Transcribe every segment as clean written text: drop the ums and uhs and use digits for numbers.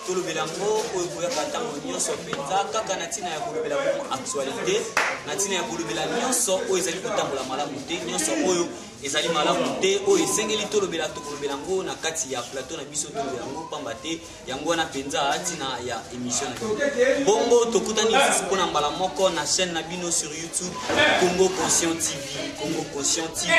Tout le bélango, pour le bélango, sur Penza, Kaka Natina ya pour le bélango actualité, Natina ya pour le bélango, sur où ils allaient pour la malamouté, sur où ils allaient malamouté, où ils s'engagent tout le bélango, na kati ya plateau na biso tout le bélango, pambate, yango na Penza, Atina ya émission. Bongo, tokutani pour na malamoko na chaîne Nabino sur YouTube, Congo Conscient TV, Congo Conscient TV,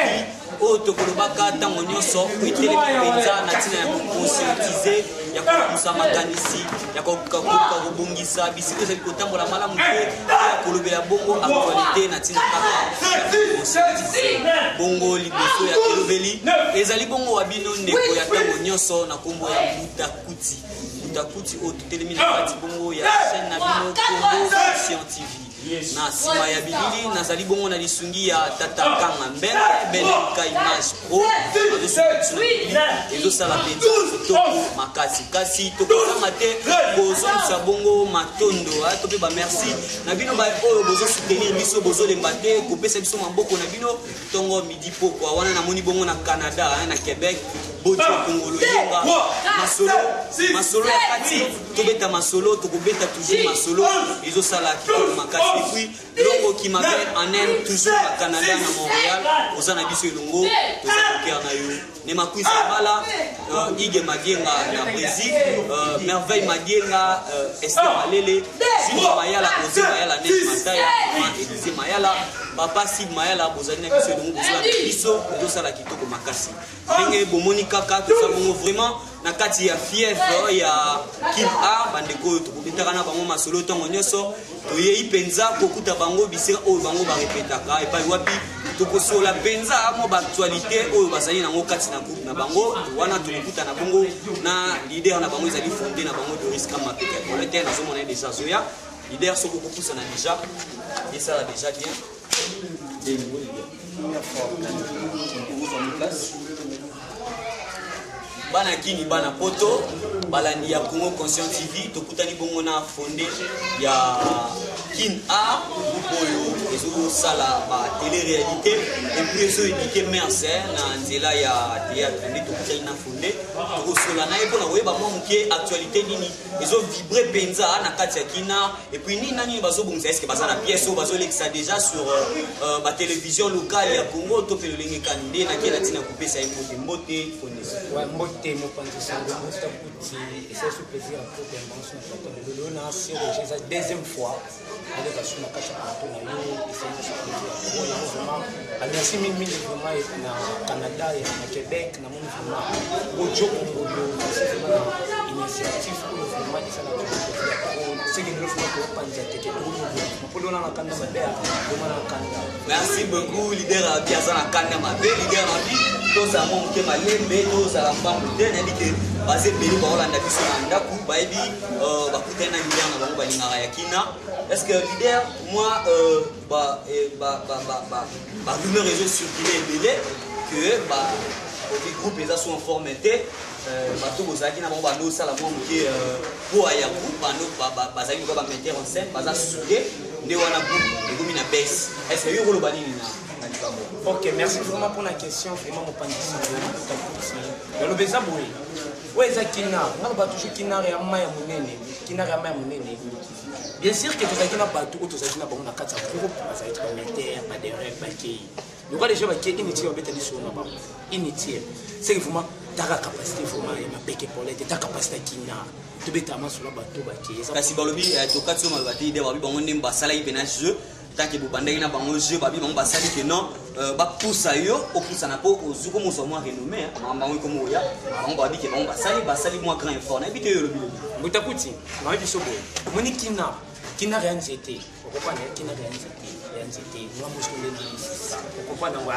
où tokolobaka tango nyonso, où ils télé Penza, Natina ya pour conscientiser. Ya kukusa makanisi ya kubungisa bisiko za kotambola malamu pe ya kolobela bongo actualité na tina kaka bongo liboso ya kolobeli ezali bongo wabino ndeko ya tango nyonso na kombo ya Mutakuti o tutelemi na kati bongo ya chaîne na bino Congo Conscient TV na sima ya bilili nazali bongo na lisungi ya Tata Kanga Mbele image pro ezo sala penza toko makasi kasi tokosanga te bozongisa bongo matondo to pe ba merci na bino ba oyo bozo soutenir biso bozo lemba te kopesa biso maboko na bino tongo midi pokwa wana na moni bongo na Canada na Québec bojo kongolo yenga masolo ya kati tobeta masolo tokobeta toujours masolo ezo sala kitoko makasi et puis longo qui m'appelle en Inde toujours à Canada na Montréal ozana biso elongo tozana cœur na yo ne makuisa bala Ige Madienga na Brésil merveille Madienga Esther Malele Jules Mayala Ose Mayala Net Mataya Elise Mayala Papa Sid Mayala bozali na biso elongo bozala biso tozala kitoko makasi ndenge bomoni kaka toza bongo vraiment na kati ya fièvre ya Kim A bandeko tokobetaka na bango masolo ntango nyonso toyei penza kokuta bango bisika oyo bango barepetaka epai wapi tokosola penza mo baactualité oyo bazali nango kati na groupe na bango wana tokokuta na bongo na leader na bango ezali fondé na bango Doris Kamapeka polete nazomona déjà zoya leader soko kopusa na déjà et ça déjà bien des nouveaux leaders bana kini bana poto balandi ya Congo Conscient TV tokutani bongo na fondé ya Kin A boyo ezo sala ba télé réalité et puis ezo édité merci na nzela ya théâtre ndi tokutani na fondé tokosola na ebo na weba mo muke actualité nini ezo vibrer penza na kati ya kina et puis ni nani bazo bongisa est-ce que baza na pièce bazo lexa déjà sur ba télévision locale ya Congo to pe lolenge kande na kila tina kopesa mbote fondé Moté mon pensée et c'est ce plaisir à toute invention de l'honneur c'est la deuxième fois avec la suma kacha pour na yo et c'est vraiment merci mille vraiment na Canada et na Québec na mon vraiment au Joko c'est vraiment initiative pour vraiment ça la c'est que nous faisons pour penser que pour nous na Canada mabea vraiment na Canada merci beaucoup leader à Biaza na Canada mabea leader à vie toza mo ke malembe toza mbambu te na bite basé beli ba Holanda biso na ndaku baebi bakutana leader na bango balingaka ya kina est-ce que leader moi rumeur réseau circulé belé que les groupes les sont informés bato bozaki na bango bando sala mo ke po ya groupe bando bazali ko ba mettre en scène baza soudé nde wana groupe ekomi na baisse est-ce que yo ko lo bani na ok, merci vraiment pour la question. Vraiment, mon panier, le beza boy. Ouais, ça kina. On va toujours kina et amaya munene. Kina et amaya munene. Bien sûr que tout ça kina pas tout, tout ça kina bon na quatre groupe, ça va être comme terre, pas de rêve, pas qui. Donc les gens qui inutiles, on va être sur ma inutile. C'est vraiment ta capacité vraiment ma péké pour l'être ta capacité kina. Tu bêta ma sur la bateau baki. Kasi balobi to katso ma bati de babi bango nemba sala ipena jeu. Tant que vous bandez na bango jeu babi bango basali que non ba poussa yo o poussa na po ozuko mo so mo renommé bango comme oya bango babi que bango basali moi grand effort na bite yo lobi Mutakuti na biso boy moni kina rien c'était pourquoi kina rien c'était moi mo skonde pourquoi na wa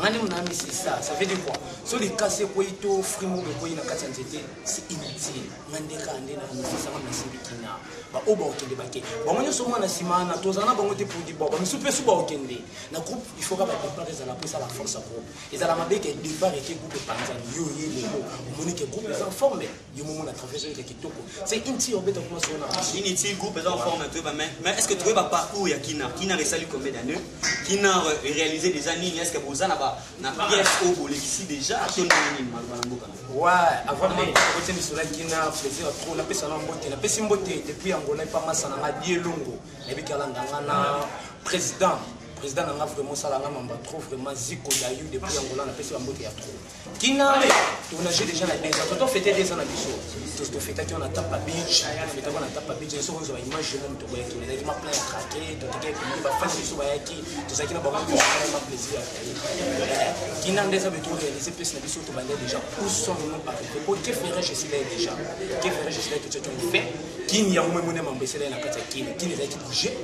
ngani mona misi ça veut dire quoi so les casser ko ito frimo ko ina kati nzete c'est inutile ngande ka ande na misi sama misi kina ba oba okende bake ba moni so mona simana tozana bango te pour di boba misu pe su ba okende na groupe il faut ka ba préparer ça la pour ça la force groupe et ça la mabe que départ et que groupe panza yo yelo moni que groupe est en forme yo mo na travers que kitoko c'est inutile obeta kuma so na inutile groupe est en forme mais est-ce que tu vois parcours ya kina resali combien d'années qui n'a réalisé déjà nini est-ce que vous en avez na pièce au bolexi déjà ton nini malbalamboka ouais avant de côté misola qui n'a plaisir trop la personne mbote la personne mbote depuis Angola pas masana na bielongo et puis kala ndanga président n'a vraiment ça là mamba trop vraiment ziko dayu depuis Angola na personne mbote ya trop qui n'a on a déjà la déjà quand on fêtait des ans à biso tout fêtait qu'on a tapé beach fêtait qu'on a tapé beach so on image même to boye qui les ma plein craquer to te que ba faire biso ba yaki tout ça qui na ba ma plaisir qui n'a déjà besoin réaliser plus na biso to bande déjà où sommes-nous arrivés pour que ferais je sais déjà que ferais je sais que tu as fait qui n'y a moins mon membre c'est là na kata qui ne va pas bouger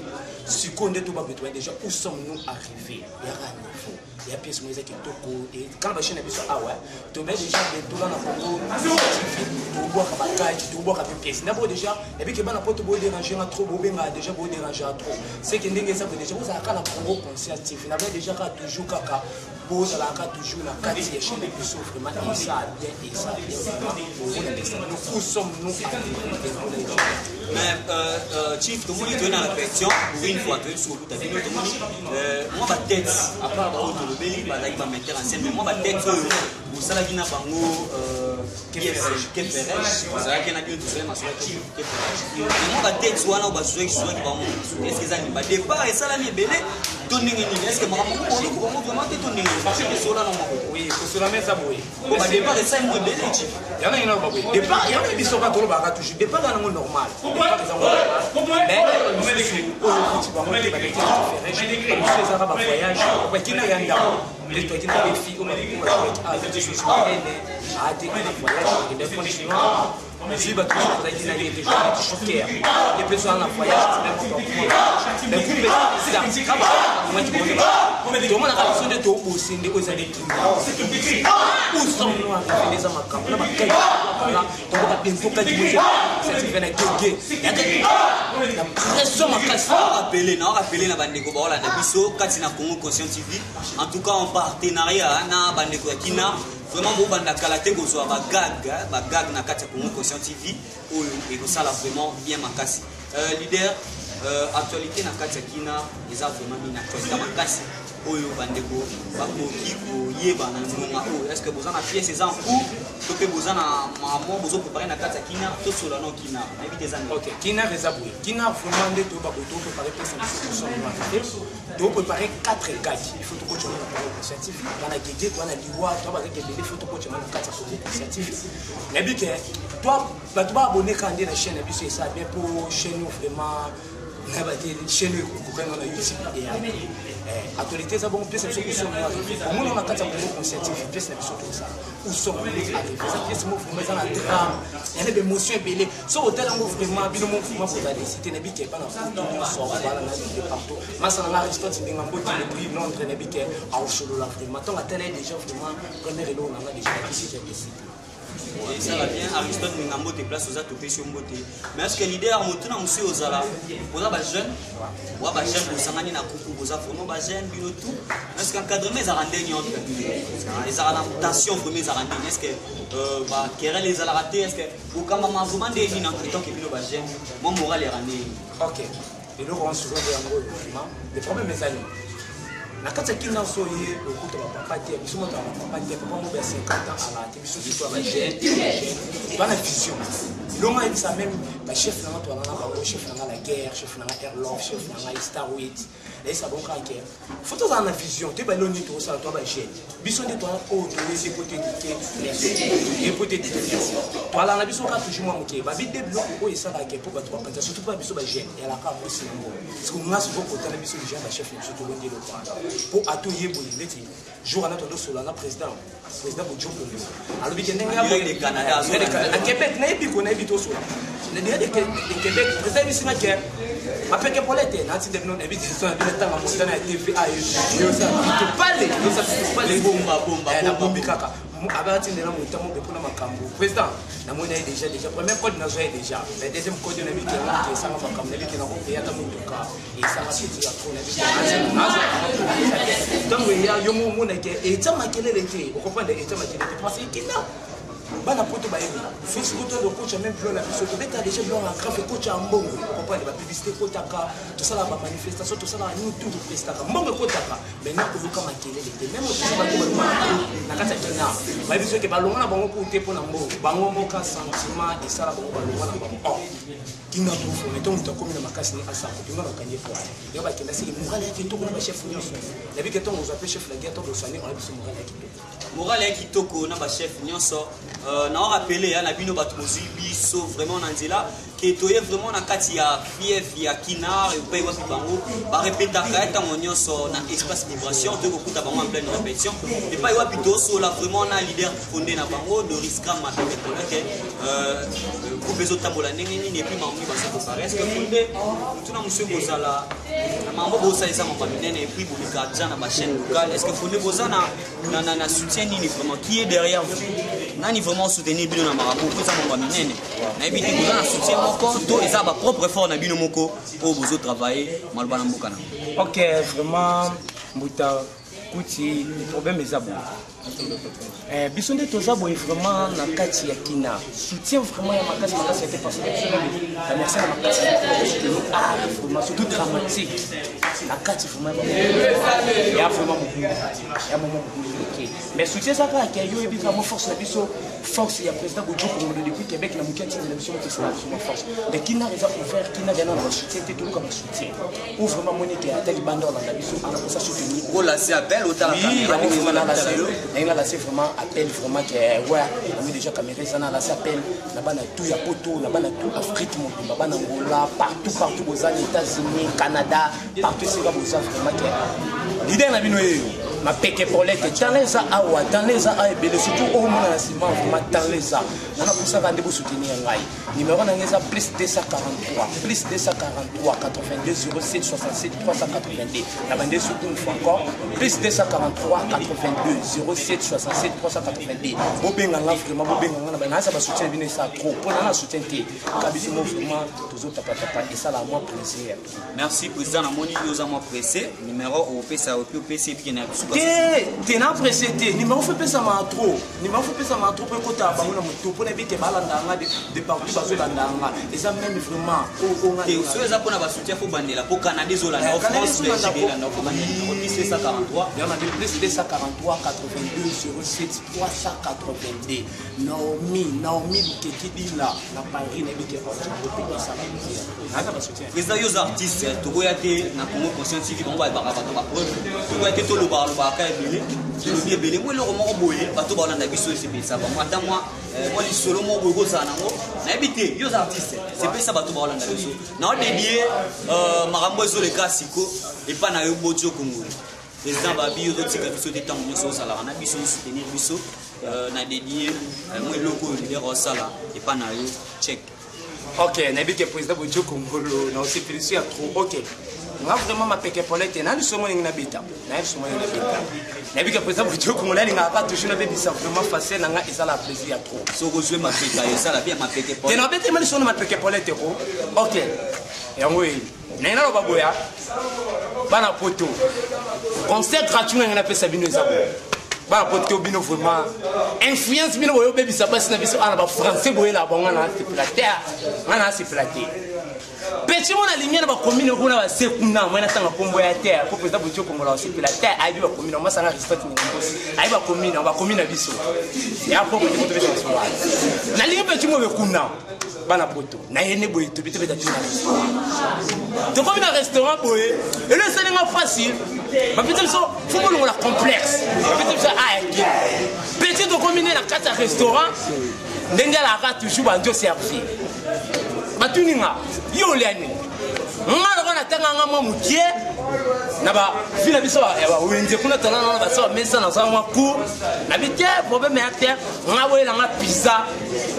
ce qu'on est tout ba besoin déjà où sommes-nous arrivés il y a un niveau il y a pièce moi qui toko et quand ba chaîne biso ah ouais to mettre déjà des tout là na Congo to boire bakaki to boire avec pièce d'abord déjà et puis que ba na poto bo déranger trop bo benga déjà bo déranger trop c'est que ndenge ça déjà vous avez la Congo conscientif na ba déjà ka toujours kaka bo ça la ka toujours na kati ya chaîne biso vraiment et ça bien nous sommes-nous mais chief tout le monde est dans la question pour une fois tu es sur ta vidéo tout le monde moi ma tête à part le belly bah là il va mettre en scène mais moi ma tête vous savez qu'il n'a pas quel ça qui n'a bien tout ça ma soeur qui moi ma tête soit là on va jouer qui va est-ce que ça n'y va départ et ça là mais belé tourner est-ce que moi vraiment tourner parce que c'est là non oui c'est la même ça oui bah départ et ça moi belé chief il y en a une autre départ il y en a qui sont pas trop bas toujours départ dans le normal mais les arabes voyage qui n'a rien les toi qui n'a pas filles au même je suis à des voyages et des fois si bah toujours vous avez dit déjà choqué les personnes en voyage c'est même c'est ça moi tu connais tout le monde a besoin de tout aussi aux années où sommes-nous arrivés les amakam na makai voilà donc on a bien faut que tu c'est fait na gege la pression makasi rappeler na bandeko ba Hollande biso kati na Congo Conscient TV en tout cas en partenariat na bandeko ya Kina vraiment bon banda kalate ko zo ba gag na kati ya Congo Conscient TV oyo et ko sala vraiment bien makasi leader actualité na kati ya Kina eza vraiment une actualité makasi oyo bandeko bakoki koyeba na ngonga oyo est-ce que vous en a pièce c'est en cours to pe vous en a maman vous préparer na kati ya Kina to solo na Kina ebi des années OK Kina réservé Kina vraiment de to ba ko to préparer pièce de préparer 4 gars il faut to ko chona na scientifique bana gege to na liwa to ba ke bele faut to ko chona na kati ya scientifique mais bi que toi ba to ba abonner quand na chaîne bi c'est ça bien pour chaîne vraiment na ba te chaîne ko kana na YouTube et actualité ça bon pièce sur sont arrivés comment on a kati ya conscientif pièce na surtout ça où sont arrivés ça pièce mo vraiment ça la drame il y a des émotions belé so hôtel mo vraiment bino mo vraiment pour la cité na bi ke pas na so bala na de partout masa na Aristote ndinga mboti le prix Londres na bi ke a ocholo la vraiment tant la télé déjà vraiment premier elo na déjà ici j'ai décidé et ça va bien Aristote Ningambo te place aux atopés sur Mbote mais est-ce que leader motuna monsieur ozala oza ba jeune wa ba jeune osangani na kuku oza vraiment ba jeune bino tout est-ce qu'encadrement za randeni entre les adaptations premier za randeni est-ce que ba querelle les ala raté est-ce que okamba mazuma ndeni na temps que bino ba jeune moi moral les randeni OK et donc on se retrouve en gros vraiment les problèmes mes amis na kati Kina so ye okuta ba papa te biso moto ba papa te papa mo ba 50 ans ala te biso biso ba jeune bana vision longa et ça même ba chef na to na ba chef na la guerre chef na Airlove chef na Starwit et ça bon quand que photo za na vision te ba loni to ça to ba jeune biso de to o to les côté et côté to ala na biso ka toujours moi moké ba bi de bloc o et ça ka ke pour ba to ba surtout pas biso ba jeune et ala ka aussi ngo parce que on a souvent côté na biso jeune ba chef na surtout bon dire pour atoyer bolineti jour à notre solana président Bojo alors bi kende nga de Canada à Québec na bi ko na bi to so na de Québec président bi sina ke apeke polete na ti de non bi so na bi tanga mo na TV a yo ça parler bomba kaka abati ndela mo tamo be pona makambo président na mo na déjà premier code na zo déjà mais deuxième code na bi ke ça makambo na bi ke na ko ya ta mo toka et ça va se dire ko na bi donc il y a yo mo na ke et ça makelele te o comprendre et ça makelele parce que Kina bana poto bayebi fils koto de coach même blanc la biso to beta déjà blanc en grave coach en mbongo comprendre ba publicité kotaka to sala ba manifestation to sala ni tout prestaka mbongo kotaka maintenant ko luka makele de même to sala ko na kata kina ba biso ke balonga na bango ko te pona mbongo bango moka sentiment et sala bango balonga na bango oh kinga to fo meto muta ko mina makasi ni asa ko kinga bakanye fo yo ba kenda siki morale ya kitoko na ba chef nyonso na bi ke to on chef la guerre to do soigner on a biso morale ya kitoko morale ya kitoko na ba chef nyonso na rappeler na bino bato bozwi biso vraiment na nzela ke toye vraiment na kati ya fief ya kinar et pe wapi bango ba répétaka ntango nyonso na espace vibration to kokuta bango en pleine répétition et pas wapi toso la vraiment na leader fondé na bango de risque ma que pour besoin tambola ndenge nini et puis mambi ba se préparer est-ce que fondé tuna monsieur bozala na mambo bosa isa mambo minene et puis bobika na ba chaîne locale est-ce que fondé bozana na soutien nini vraiment qui est derrière vous nani vraiment soutenir bino na marabout pour ça mambo minene na ebiti bozana soutien to eza ba propre effort na bino moko po bozo travailler maloba na mboka na ok vraiment mbuta kuti le problème est bon biso nde toza boye vraiment na kati ya kina soutien vraiment ya makasi était parce que la merci na makasi vraiment surtout dramatique na kati vraiment ya vraiment ya moment ok mais soutien ça ka ke yo ebika mo force na biso force ya président Bojoko Ngolo depuis Québec na mukati na biso mo tsala biso force de kina reza pour faire kina gana na soutien te tout comme soutien ou vraiment monique ata di bando na biso ana ko sa soutenir oh là c'est appel au talent là c'est vraiment appel vraiment que ouais on a déjà caméra ça là c'est appel na bana tout ya poto na bana tout Afrique mon bana Angola partout aux États-Unis Canada partout c'est comme ça vraiment que l'idée na bino ma peke polette dans les awa dans les a et surtout au monde na sima vraiment dans les a on a pour ça vendre pour soutenir ngai numéro na ngeza plus 243 82 07 67 382 la bande surtout une fois encore plus 243 82 07 67 382 bobenga nga vraiment bobenga nga na bana ça va soutenir bino ça trop pour na soutien te kabisi mo vraiment toujours tapa et ça la moi plaisir merci président na moni yoza moi pressé numéro au pesa au PC bien na t'es na pressé te numéro fait pesa ma trop pour côté bango na moto pour na bite balanda nga de partout bazo landanga et ça même vraiment au nga et ceux ça pour na ba soutien faut bandela pour Canada zola en France Belgique là pour bandela plus 243 il y en a plus 243 82 07 382 Naomi Lukeki là na Paris na bite pour ça na ba soutien président yo artiste to ko yate na Congo Conscience TV bon ba ba preuve to ko yate to lo ba ka ebele je bien moi le roman boye bato ba landa biso c'est ça ba moi dans moi li solo mo boye ko za nango na ebite yo artiste c'est pas ça bato ba landa biso na dédié marambo zo le classico et pas na yo Bojoko Ngolo président babi yo tika biso de temps nyonso sala na biso soutenir biso na dédié moi loko leader sala et pas na yo check ok na bi que président Bojoko Ngolo na aussi plus ya trop ok nga vraiment ma peke polete na liso moni na beta na liso moni na beta na bi que président Bojoko Ngolo nga pas toujours na be bisa vraiment facile nga ça la plaisir ya trop so ko jouer ma peka yo ça la bien ma peke polete te na beta ma liso na ma peke polete ko ok yango na ina lo baboya bana poto concert gratuit nga na pesa bino ezabo ba poto bino vraiment influence bino boyo be bisa basi na biso ana ba français boye la bonga na se plater petit mon aligné na ba commune ko na ba sekunda moi na tanga kombo ya terre ko président Bojoko Ngolo se plater ai ba commune moi sanga respect ni boss ai ba commune biso ya ko ko to be so na lingi petit mo be kuna bana poto na yene boye to bito beta tuna to ko na restaurant boye et le c'est nga facile ma petit so faut que la complexe petit ça petit to combiner na carte restaurant ndengala ka toujours ba ndio servir batuninga yo leni ngalo kana tanga ngamo mukie na ba vila biso ya ba wenze kuna tana na ba so mesa na so ku na bitie problème ya terre ngabo ela nga pizza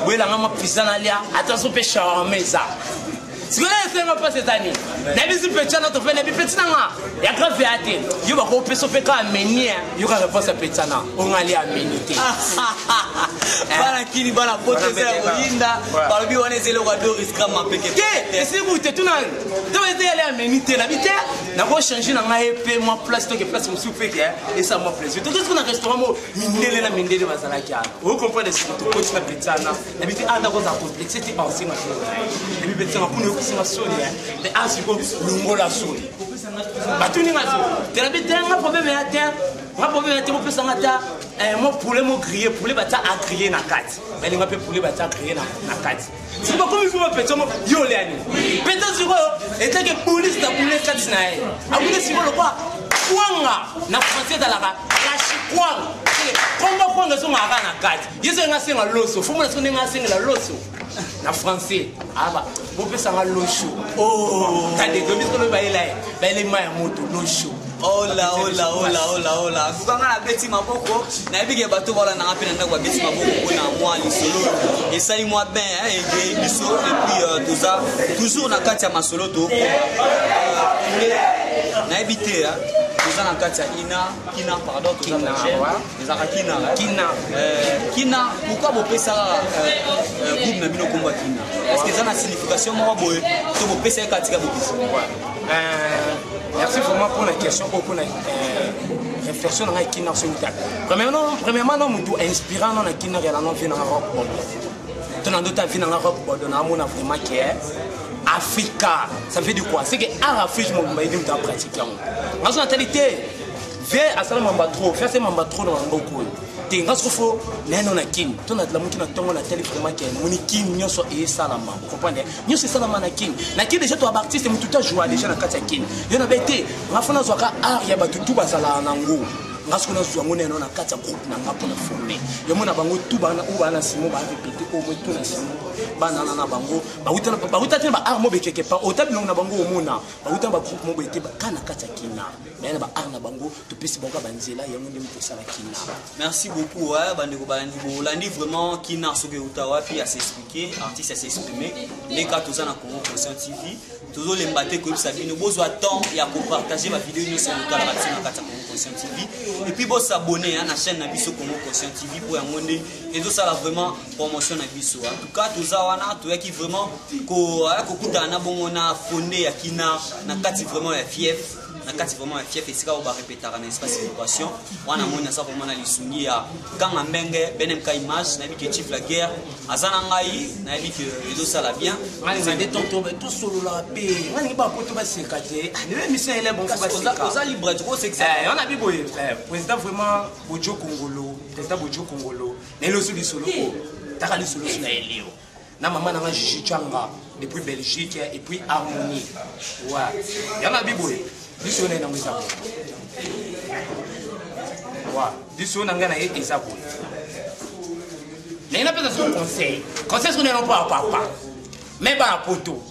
boela nga pizza na lia attention pe charmeza si vous avez fait cette année, n'avez pas fait notre fait n'avez petit nanga. Il y a grave vérité. Il va couper son fait quand mener. Il y aura réponse à petit nanga. On allait à meniter. Bana kini bana pote za Olinda. Balobi wana zelo kwa do risque ma peke. Qu'est-ce que vous êtes tout nan? Tu vas aller à meniter la vitesse. N'avons changé dans ma épée, moi place, donc place, on soupe et ça m'a plaisir. Tout ce qu'on a restaurant, mindele la mindele bazalakia. Vous comprenez ce que tu coach la pétana. Et puis ah d'accord ça complexe, c'était ancien ma chose. Et puis pétana pour nous c'est ma soli. Mais ah c'est comme nous la soli. Bah tout n'est pas ça. Tu as bien un problème à terre. Moi problème à terre, on peut s'en attendre. Moi poulet mo griller, poulet bata à griller na carte. Mais il m'a fait poulet bata à griller na carte. C'est pas comme il faut péter moi yo léani. Péter sur eux, et tant que police ta poulet carte na. A poulet sur le quoi? Kwanga na français dans la kashi kwanga. Comment kwanga sont à na carte. Ils sont ngasi na loso. Faut moi sont ngasi na loso. Na français. Ah bah, on peut s'en aller loso. Oh, t'as des gomis que le bail là. Ben les mains moto loso. Oh là. Kukanga na beti maboko na bige bato bala na rapena ndako beti maboko na moi lisolo et ça moi ben et biso et puis tout ça toujours na kati ya masolo to na ebité tout ça na kati ya kina pardon tout ça na kina pourquoi vous pesa groupe na bino komba kina est-ce que ça na signification mo boye to vous pesa kati ka bopisa merci vraiment pour la question, pour la réflexion dans la Kina sur le table. Premièrement, nous inspirant dans la Kina et la non-vie dans la rock board. Tout dans d'autres vie dans la rock board, on a vraiment qui est Africa. Ça veut dire quoi? C'est que l'Afrique, je m'en vais dire que pratiquer. En réalité, faire à ça, trop, faire ça, trop dans beaucoup. T'es un faut n'en a kin. Ton a de la mouquine à ton la télé vraiment qui est monikin, n'y a soit et salama. Vous comprenez? N'y a c'est salama na kin. Na kin déjà toi artiste mais tout à jouer déjà na katakin. Y'en avait été. Ma fona soit art ya batu tout basala nango. Ngasko na zuwa ngone na kata groupe na ngapo na formé. Yo mona bango tout bana ou bana simo ba répéter au moins tout na simo. Bana na bango. Ba uta tena ba art mo be quelque part. Au table na bango o mona. Ba uta ba groupe mo be te ba kana kata kina. Mais na ba art na bango to pesi bango banzela ya ngone mo sala kina. Merci beaucoup bandeko balandi landi vraiment kina soke utawa puis à s'expliquer, artiste à s'exprimer. Les cas tous na Congo Conscient TV. Toujours les mbaté ko sabino bozo temps ya ko partager ma vidéo sur le canal na kata Congo Conscient TV. Et puis vous s'abonner à la chaîne Nabiso Congo Conscient TV pour y monter et tout ça là vraiment promotion Nabiso. En tout cas tout ça wana tout qui vraiment ko kuta na bongo na fondé ya kina na kati vraiment ya fief. Na kati vraiment ya fief et ça on va répéter dans espace d'éducation. Wana mona ça vraiment na lisuni ya kanga mbenge benem ka image na bi que chief la guerre azana ngai na bi que tout ça là bien. Mali des tonton tout solo la paix. Mali ba ko to ba sekate. Ne mission ele bon ba sekate. Oza libre trop c'est ça. On a vu boy président vraiment Bojo Congolo, président Bojo Congolo. Ne lo solo solo ko. Takali solo na elio. Na maman na Jiji Changa depuis Belgique et puis Harmonie. Ouais. On a vu boy. Diso na ngisa ko. Wa, diso na ngana e ezako. Mais il n'a pas de son conseil. Conseil qu'on n'est pas papa. Mais pas la poto.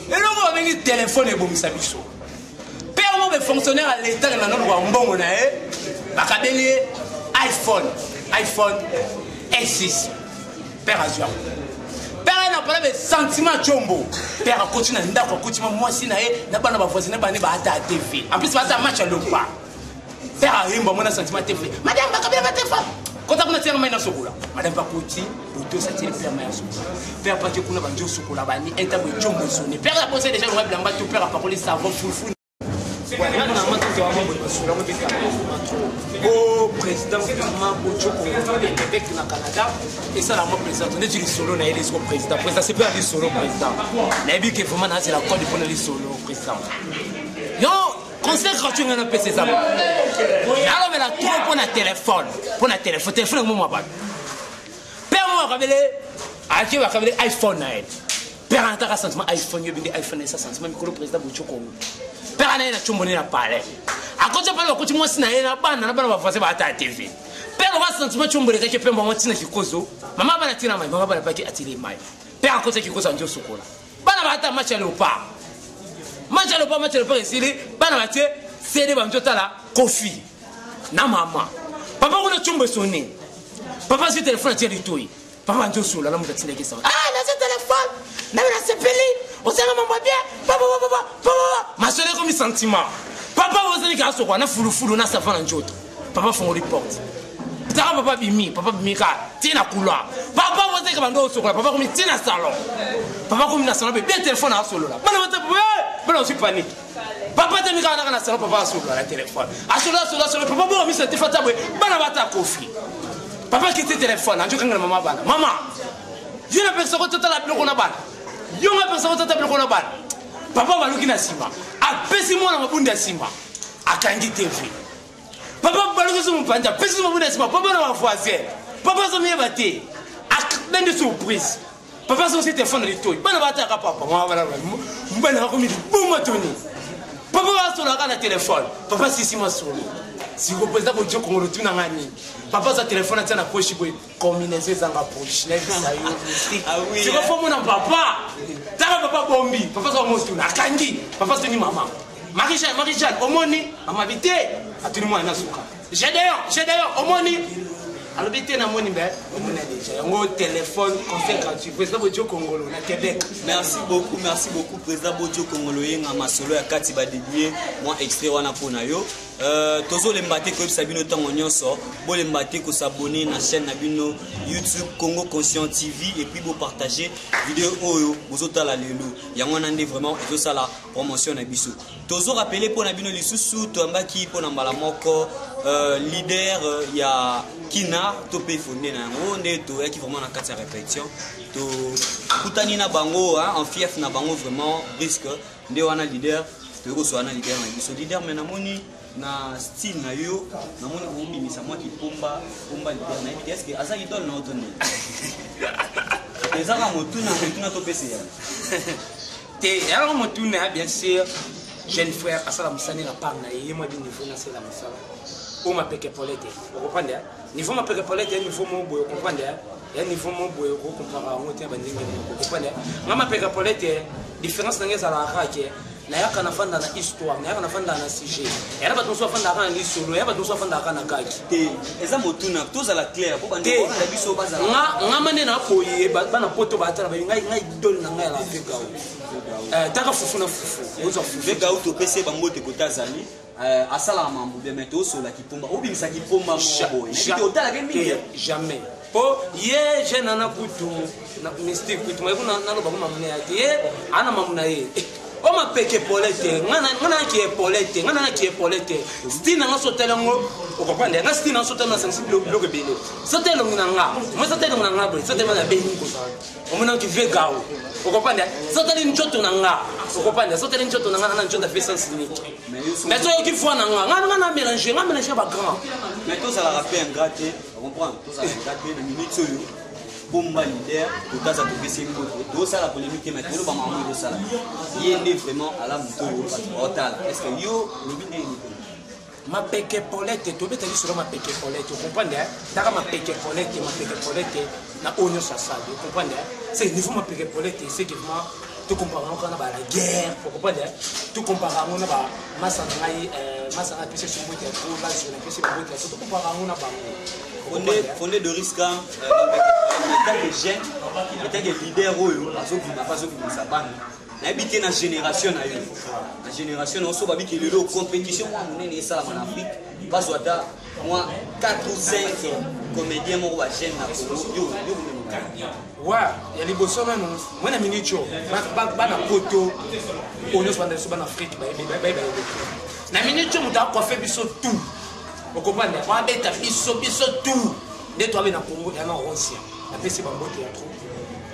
Et là on va venir téléphone et bon misabiso. Père moi be fonctionnaire à l'état de nano wa mbongo na bakabeli iPhone S6. Père Azua. Père n'a pas de sentiment chombo. Père continue ndako continue moi si na na bana ba voisine ba ne ba ata TV. En plus ba ata match à l'opa. Père arimba mon sentiment TV. Madame bakabeli ba TV. Quand on a tiré main dans ce coup-là, madame Pakoti, auto ça tire père main sur. Père Pakoti kuna banjo sur la bani, et ta bonne chombo sonné. Père la pensée déjà le web lamba tout père a parlé savon fou. Au président vraiment Bojo Congolo de Québec na Canada et ça la moi président on est du solo na les président c'est pas du solo président na bi que vraiment na c'est la code pour les solo président yo conseil gratuit on a payé ça alors mais la trop pour na téléphone moi pas père moi rappelé iPhone na père en tant que sentiment iPhone yo bindi iPhone ça sentiment micro président Bojo Congolo père na chombo na parler à côté pas le côté moi si na bana ba voisin ba ta TV père va sentiment chombo le que pemba moi tina kikozo maman bana tina mai maman bana paki atile mai père à côté kikozo ndio sokola bana ba ta match le pas ici bana ba tie CD ba ndio tala kofi na mama papa kuna chombo sonné papa sur téléphone tie litoi papa ndio sola na mutatile kisa ah na ce téléphone na na sepeli on s'en va bien papa ma soeur comme sentiment papa vous allez faire quoi na fulu na savana njoto papa font report papa bimi ka tina couloir papa vous allez bando soko papa comme tina salon papa comme na salon bien téléphone à solo là bana aussi panique papa papa te mika na salon papa sur la téléphone asolo papa bo mi se te fata boy bana bata kofi papa qui te téléphone anjo kanga mama bana mama yo na personne ko tata la biloko na bana yo na personne ko tata biloko na bana papa baluki na sima apesi mwana mabunda sima akangi TV papa baluki so mpanja apesi mabunda sima papa na voisin papa so mieba te akbende surprise papa so téléphone de toi bana bata ka papa mbana ko mi boma toni papa va sur la téléphone papa si ma solo si vous posez ko joko ngolo tuna ngani papa sa téléphone atana poche boy combinaison zanga poche na bisa yo ah oui si ko fomo na papa tala papa bombi papa sa mo tuna akangi papa so ni mama Marie-Jeanne omoni amabite atuni mwana suka j'ai d'ailleurs omoni alobité na moni be omona déjà ngo téléphone conseil gratuit président Bodio Congolo na Québec. Merci beaucoup président Bodio Congolo yenga masolo ya kati ba dédié moi extrait wana pona yo tozo lembate ko sabino tango nyonso bo lembate ko s'abonner na chaîne na bino YouTube Congo Conscient TV et puis bo partager vidéo oyo bozotala lelo yango na ndé vraiment ezo sala promotion na biso tozo rappeler pona bino lisusu to ambaki pona mbala moko leader ya Kina topé fondé na ngo ndé to ya ki vraiment na kati ya répétition to kutani na bango en fief na bango vraiment risque ndé wana leader to ko so wana leader na biso leader mais na moni na style na yo na moni ko bimisa moi ki pomba leader na est-ce que asa idole na otoni ezaka motuna to pese ya te alors motuna bien sûr jeune frère asala musani na par na yé moi bi niveau na c'est la musala o ma peke polete vous comprenez niveau ma peke polete niveau mo boy comprendre ya niveau mo boy ko compara ngo te ba ndenge vous comprenez ngama peke polete différence na ngeza la rake na yaka na fanda na histoire na yaka na fanda na sujet ya ba toso fanda ka na solo ya ba toso fanda ka na kaki te eza motuna toza la claire po bande ko na biso baza ngama ne na koye bana poto ba tala ba ngai dol na ngai la feka taka fufu na fufu ozo fufu feka auto PC bambote ko tazali asala mambo bien meto so la kipomba obimisa kipomba mo jamais po ye je nana kutu na mystique kutu mai kuna nalo ba kuma mune yake ye ana mamuna ye o ma peke polete ngana ki polete stina nga sotelango o comprendre nga stina sotelango sensible bloque bele sotelango nga mo sotelango nga bro sotelango na beni ko o mona ki vegao o comprendre sotelango nchoto nga o comprendre sotelango nchoto nga na nchoto fait sens unique mais toi qui fois nga na mélanger ba grand mais tout ça la rappelle un gratte on comprend tout ça un gratte de minutes solo bomba leader totaza topesi mboto tosala polémique mais tolo bamamu tosala yende vraiment ala mutolo otala est-ce que yo lobi ndeni ma peke polete to beta lisolo ma peke polete vous comprenez taka ma peke polete na onyo sasa vous comprenez c'est niveau ma peke polete c'est que moi tout comparant quand on a la guerre vous comprenez tout comparant on a ba masanga pise sur moite pour la zone pise moite tout comparant on a ba fondé de risque étant que leader oyo azokima pas sa bande na habité na génération na yo la génération on so babi que le compétition moi monene ça en Afrique pas soit moi 4 ou 5 comédiens mo ba jeune na Congo yo wa ya liboso na no mwana minicho ba na poto onyo banda so ba na Afrique ba na minicho muta ko fait biso tout vous comprenez wa beta biso tout de toi na Congo ya na Russie la PC bambote ya trop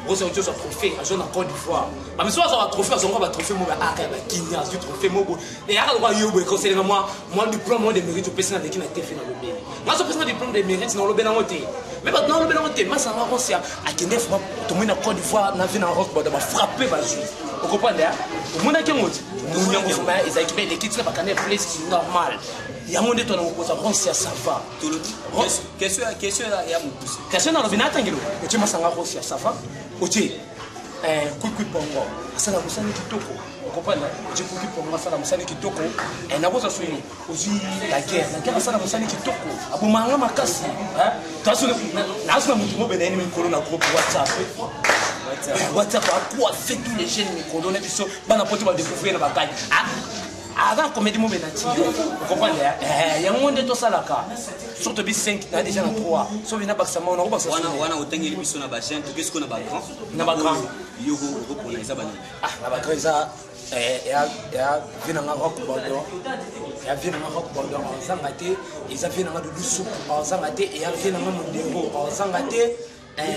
Rosa autre soit trophée à zone en Côte d'Ivoire ba miso ça va trophée on va trophée mo ba aka ba Kenya du trophée mo bo et aka kwa yo bo conseiller moi diplôme de mérite au PC na de kina te fait na lobby moi ce président diplôme de mérite na lobby na moté mais maintenant lobby na moté mais ça va Russie à Kenya fois to mo na Côte d'Ivoire na vie na rock ba frapper ba juif vous comprenez au monde qui monte nous nyongo fuma les équipes l'équipe na ba kana place normal ya monde to na koza Russie ça va question ya mukusi question na lobby na tangelo o chima sanga Russie ça va oje kuku pongo asala musani kitoko okopana oje kuku pongo asala musani kitoko na boza swini ozi la guerre asala musani kitoko abumanga makasi taso na asuna mutu mo bena ni mikolo na groupe WhatsApp a quoi fait tous les jeunes mikolo na biso bana poto ba découvrir na bakani avant comédie mo benati vous comprenez ya monde to salaka surtout bi 5 na déjà na 3 so bina bakisama on a bakisa wana otengeli biso na ba jeune to qu'est-ce qu'on a ba grand na ba grand yo ko pona isa bani na ba grand isa ya venanga rock bordeaux ya venanga rock bordeaux ozanga te eza venanga de lusu ozanga te ya venanga mondego ozanga te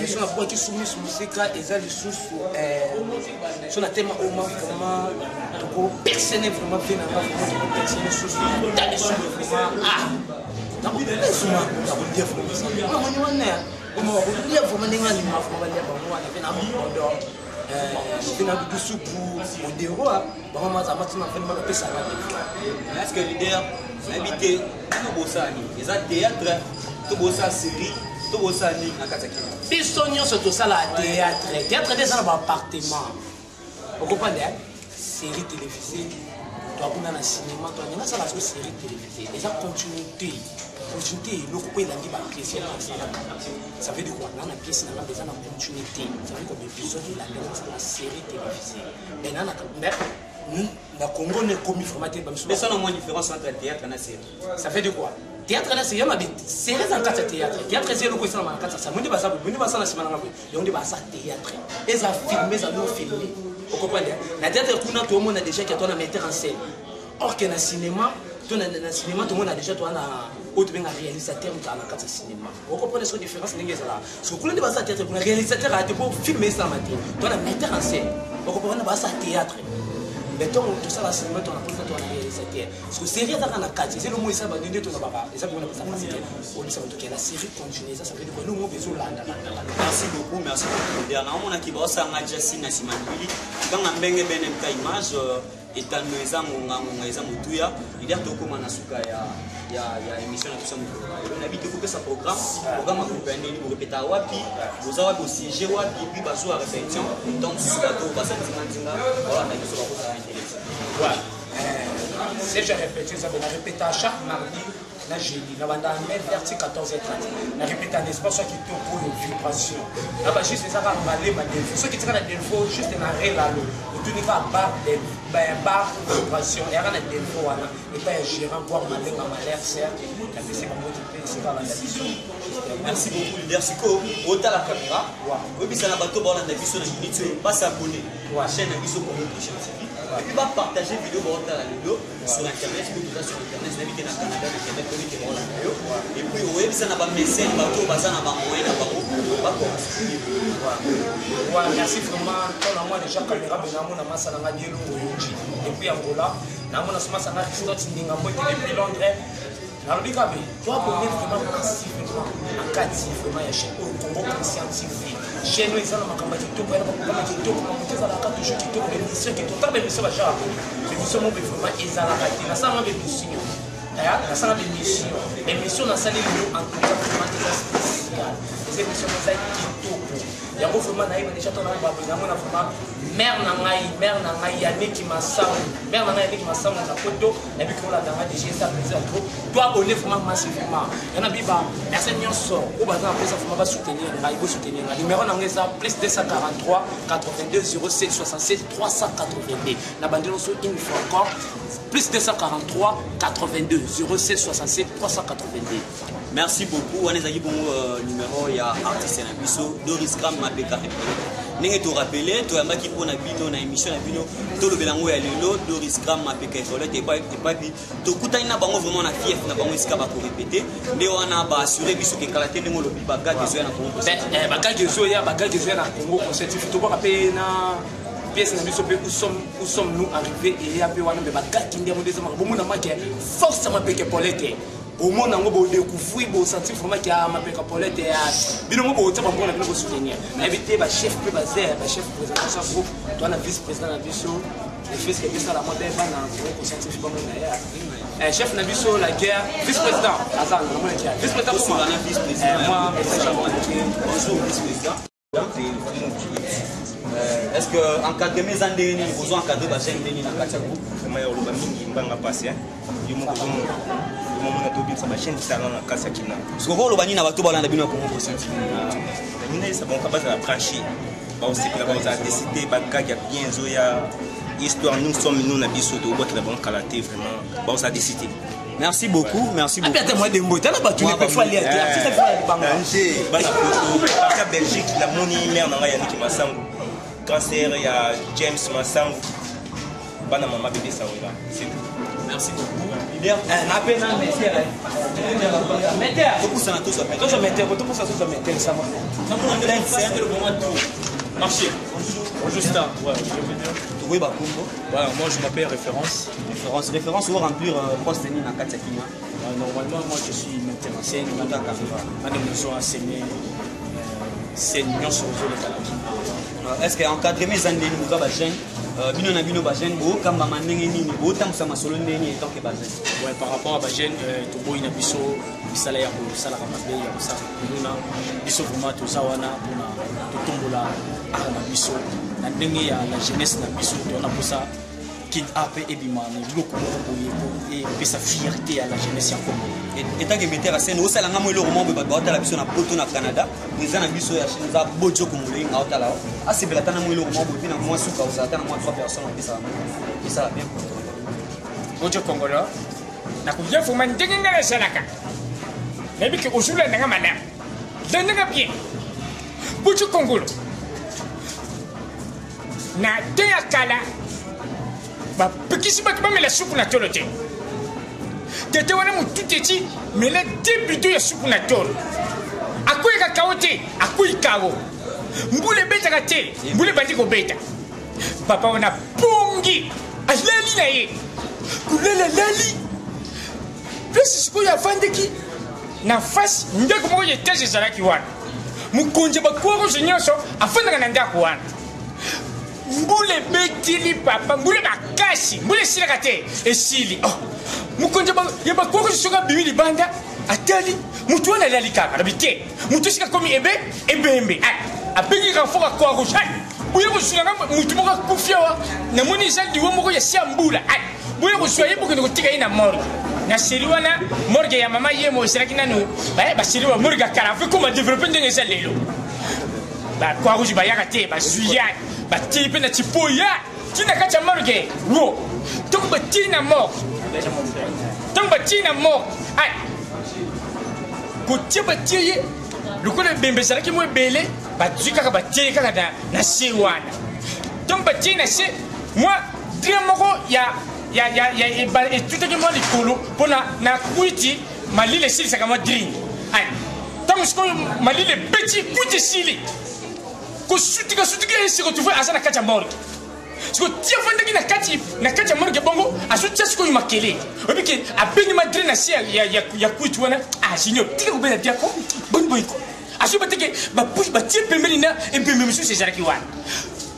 so na kwa kisumi musika eza lisusu so na tema oma vraiment toko personne vraiment venanga vraiment personne susu dans les sous vraiment donc suma na ko dia vraiment ça moni wana como ko dia vraiment ninga ni ma vraiment dia wana venanga bordeaux vina dusu pour modéro ba mama za matina fani ba pesa na est-ce que leader habité no bosani eza théâtre to bossa série to bossa ni na kataki biso nyonso to sala théâtre des dans appartement vous comprenez série télévisée to kuna na cinéma to na sala série télévisée eza continuité le coup il a dit pièce ça veut dire quoi là la pièce n'a pas besoin de continuité ça veut dire que l'épisode il a la série télévisée mais là na Congo ne commis formaté mais ça n'a moins différence entre théâtre et série ça fait de quoi théâtre là c'est ma série dans quatre théâtre c'est le coup ça dans quatre ça moi dit pas ça na semaine ngabo on dit pas ça théâtre et ça filmer ça non filmer vous comprenez la théâtre kuna tout le monde a déjà qui a un metteur en scène or que na cinéma tout le cinéma tout le monde a déjà toi na autre bien réalisateur dans la carte cinéma vous comprenez cette différence n'est là parce que quand on dit ça théâtre le réalisateur a été pour filmer ça matin toi la metteur en scène vous comprenez pas ça théâtre mais tout ça la cinéma toi la réalisateur parce que série ça na carte c'est le mot ça va donner tout na baba et ça on a pas ça facile on ça que la série continue ça veut dire que nous on besoin là merci beaucoup dernièrement on a qui va ça ngaja sina simandili quand ngambenge bene mka image etando eza ngonga eza mutuya idia tokoma na suka ya émission na tusa mutuya on habite ko pesa programme accompagné ni répéter wapi vous avez aussi j'ai wapi puis bazo à répétition donc suka to basa tinga voilà na biso ba ko ça intéressant ouais c'est je répète ça on répète à chaque mardi na jeudi na banda vers 14h30 na répète un espace qui tourne pour une vibration là bas juste ça va aller ma défaut ceux qui tirent la défaut juste na relalo tout n'est pas bar vibration et à la défaut wana et pas gérant voir malenga malaire certes la PC ba moti c'est pas la mission merci beaucoup leader siko ota la caméra oui bisa na bato ba na biso na minute pas s'abonner chaîne na biso pour le prochain TV et puis va partager vidéo ba ota la vidéo sur internet tout ça sur internet na bité na Canada na Québec ko bité ba et puis oui bisa na ba mécène bato baza na ba moyen na ba merci vraiment on a moi déjà caméra benamo na masala nga dielo et puis Angola na mona soma sana Christophe Ndinga mo depuis Londres na lobika be toi pour mettre vraiment massivement en qualité vraiment ya chaîne au Congo scientifique chaîne où ils ont makamba qui tout pour makamba qui tout pour monter ça la carte toujours qui tout pour l'émission qui tout mais ça va déjà l'émission mo vraiment ils ont la carte na ça mo l'émission na ça l'émission na ça les en tout cas vraiment spécial ces émissions ça qui tout yango vraiment na déjà ton na vraiment mère na ngai Yannick Massamu mère na ngai Yannick Massamu na photo na bikola danga déjà ça plaisir trop toi on est vraiment massivement yana biba personne nyonso ou bazana pesa vraiment ba soutenir ngai bo soutenir ngai numéro na ngai ça plus 243 82 07 67 382 na bandelo so une fois encore plus 243 82 07 67 382 merci beaucoup on est aquí bon numéro ya artiste na biso Doris Gram Mapeka ndenge to rappeler to yamba ki pona bino na émission na bino to lobela ngo ya lelo Doris Gram Mapeka Folete pas puis to kutani na bango vraiment na fief na bango iska ba ko répéter nde wana ba assurer biso ke kala tende ngo lobi ba gage zo ya na Congo ba gage zo ya na Congo concertif to ba pe na pièce na biso pe où sommes-nous arrivés et ya pe wana be ba gage ndemo ndeza ma bomu na make force Mapeka Folete au monde on va découvrir bon sentir vraiment qu'il y a Mapeka Folete ya bino mo bo tsaba mbona bino ko soutenir na éviter ba chef pe ba chef présentation groupe toi na vice président na biso le fils que ça la mode ba na ko sentir ba mona ya chef na biso la guerre vice président azan na mona ya vice président pour moi vice président moi message bonjour vice président est-ce que encadrer mes andeni besoin encadrer ba jeune ndeni na katia groupe vraiment ya loba mingi mbanga passer yo mo ko mona to bin sa ba chaîne ça na katia kina parce que ko loba ni na bato ba landa bino ko mo sentir ni ça bon ka ba za brancher ba aussi pour la décider ba gaga bien zo ya histoire nous sommes nous na biso to boîte la bon qualité vraiment ba ça décider merci beaucoup appelle-moi des mots t'as pas tu ne peux pas aller à c'est ça fait Angers bana photo à Belgique la moni mère na Yannick Massangu cancer ya James Massangu bana maman bébé Saoula. C'est tout. Merci beaucoup. Leader. Marché. Justin. Ouais, voilà, moi je m'appelle Référence. Référence pour remplir poste dans Katia Kina. Normalement, moi je suis metteur en scène. Je enseigné scène sur le Canada. Est-ce qu'encadrer mes années nous avons jeune bino na bino ba jeune bo kamba mandenge nini bo tamsa masolo ndeni tant que ba jeune. Ouais, par rapport à ba jeune to boy na biso bisala ya ko sala ka mabe ya ko sa kuna biso vraiment to zawana pona to tombola na biso na ndenge ya la jeunesse na biso to na posa qui a et bimani loko et pesa fierté à la jeunesse ya Congo. Et tant que metteur à scène au sala ngamo le roman ba ba la biso na poto na Canada les ana biso ya chinza bojo ko mulinga nga otala a se bela tana mo le roman bo bina moi suka au tana moi 3 personnes on ça bien bojo congolais na kuja fuma ndenge ngala salaka mebi ke usula ndanga mana ndanga bien bojo congolais na tenga kala ba pekisi ba ba mela soupe na tolo te tete wana mututeti mela début ya soupe na tolo akoyi ka kaote akoyi kawo mbule beta ka te mbule bandi ko beta papa wana pongi alali na ye kulela lali pesi siku ya vandeki na fasi ndeko moko ye tese zalaki wana mukonje bakwako nyonso afandaka na ndako wana mbule betili papa mbule makasi mbule silaka te esili oh mukonje ya bakwako soka bibili banda atali mutu wana lali kaka rabite mutu sika komi ebembe abengi ka foka kwa rouge buye ko sunga mutu moko kufiawa na moni zali wo moko ya siambula buye ko soye boko ko tika ina morgue na seri wana morgue ya mama yemo esiraki nanu ba seri wa morgue kala fe kuma développer ndenge za lelo ba kwa rouge ba yaka te ba zuya ba tipe na tipoya tina kacha morgue wo donc ba tina mort donc ba tina mort ko tiba tiye lukole bembe salaki mo bele ba tsika ba tiye kaka na sewana donc ba tina se moi dia moko ya tout ce que moi likolo pona na kuiti malile sili saka mo drink tam sko malile petit kuiti sili ko sutika ese ko tufa asana kacha morgue siko tia fandaki na kacha morgue bongo asutia siko yumakele obike abeni madre na sia ya kuiti wana sinyo tika ko bela diako bon boyko asu batike ba push ba tie pembeni na epembe musu se jaraki wana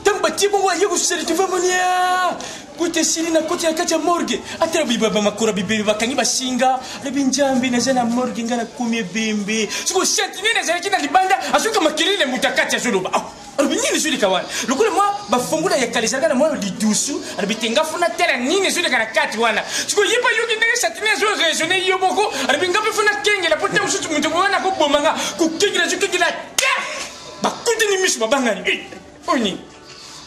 tam ba tie bongo yego sele tufa monia kuite sili na koti ya kacha morgue atera bibaba makura bibebe bakangi basinga lebinjambi na zana morgue ngana kumye bembe siko senti nene zaki na libanda asuka makelele mutakati zuluba arubinini zuli kawana lokole moi bafungula ya kalisaka na moi lidusu arubitenga funa tela nini zuli kana kati wana siko yipa yoki ndenge satine zo raisonner yoboko arubinga funa kenge la potem musu muntu wana ko bomanga ko kengela zukengela bakuti ni misu babangani oni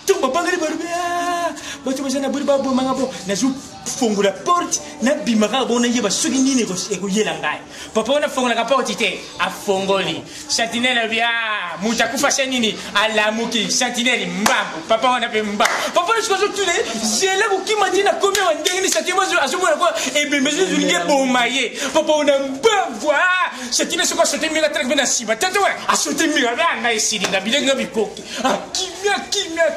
tumba bangari barubia batu bazana buriba bo mangabo na zu fungula porte na bimaka bona yeba soki nini ko yela ngai papa ona fungula ka porte te afongoli sentinelle bia mutakufa senini alamuki sentinelle mbambo papa ona pe mba papa ni skozo tule jela ko kimatina komia wa ndenge ni sentinelle zo azomona ko ebemezo zulinge bomaye papa ona mbangwa sentinelle soko sote mira trek bena siba tato wa asote mira na esilinga bilenga bikoki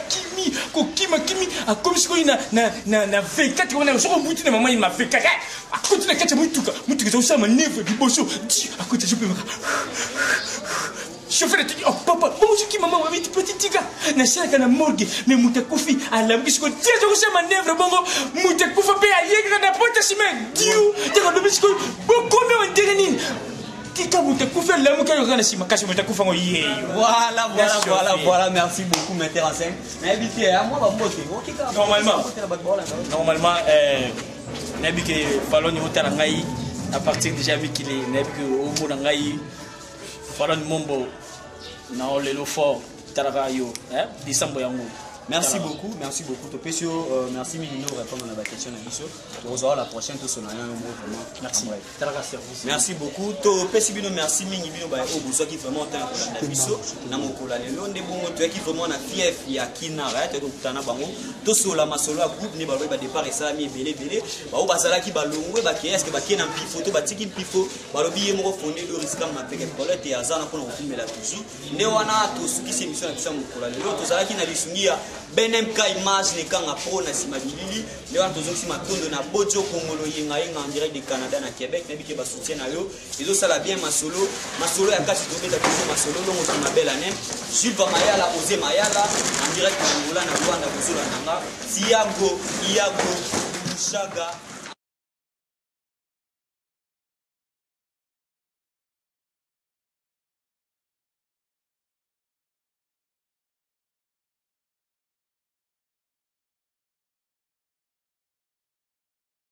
kimi ko kimi comme si ko na 24 on a so mutu na mama ni ma 24 akuti na kacha mutuka zo sama neve biboso akuti je peux chauffeur te dit oh papa bonjour qui maman avec petit tika na shaka na morgue mais mutakufi alambi ko tiezo ko sama neve bongo mutakufa pe ayega na porte ciment diu te ko bebisi ko bokombe on denini Kika mutakufa la muka yokana sima kashi mutakufa ngo yeyo. Voilà, merci beaucoup metteur en scène. Mais habité à moi ba mbote. Normalement nabike faloni hotela ngai à partir déjà mikile nabike omo na ngai faloni mombo na olelo fort taraka yo disambo yango Merci beaucoup, merci beaucoup. Merci Minino répondre à la question de Bisso. On se la prochaine tout son vraiment. Merci. Merci beaucoup. To Pesibino merci Minibino ba Obuso qui vraiment tant pour la Bisso. Na mokola lelo nde bongo to qui vraiment na fief ya Kinara to kutana bango. To sola masolo a groupe ne ba départ et ça mi belé ba o basala ki balongwe ba ki est-ce que ba ki na photo ba tiki pifo ba lobi yemo fondé de risque ma peke colette et azana ko na kotumela toujours. Ne wana to suki se mission na kisa mokola lelo to zala ki na lisungia BNMK image les kanga pro na simabilili le wana tozoki matondo na bojo kongolo yenga en direct de Canada na Québec na bike ba soutien na yo ezo sala bien masolo ya kasi tobeta biso masolo longo na belle année Jules Mayala Ose Mayala en direct na Angola na Rwanda kozula nanga Iago Chaga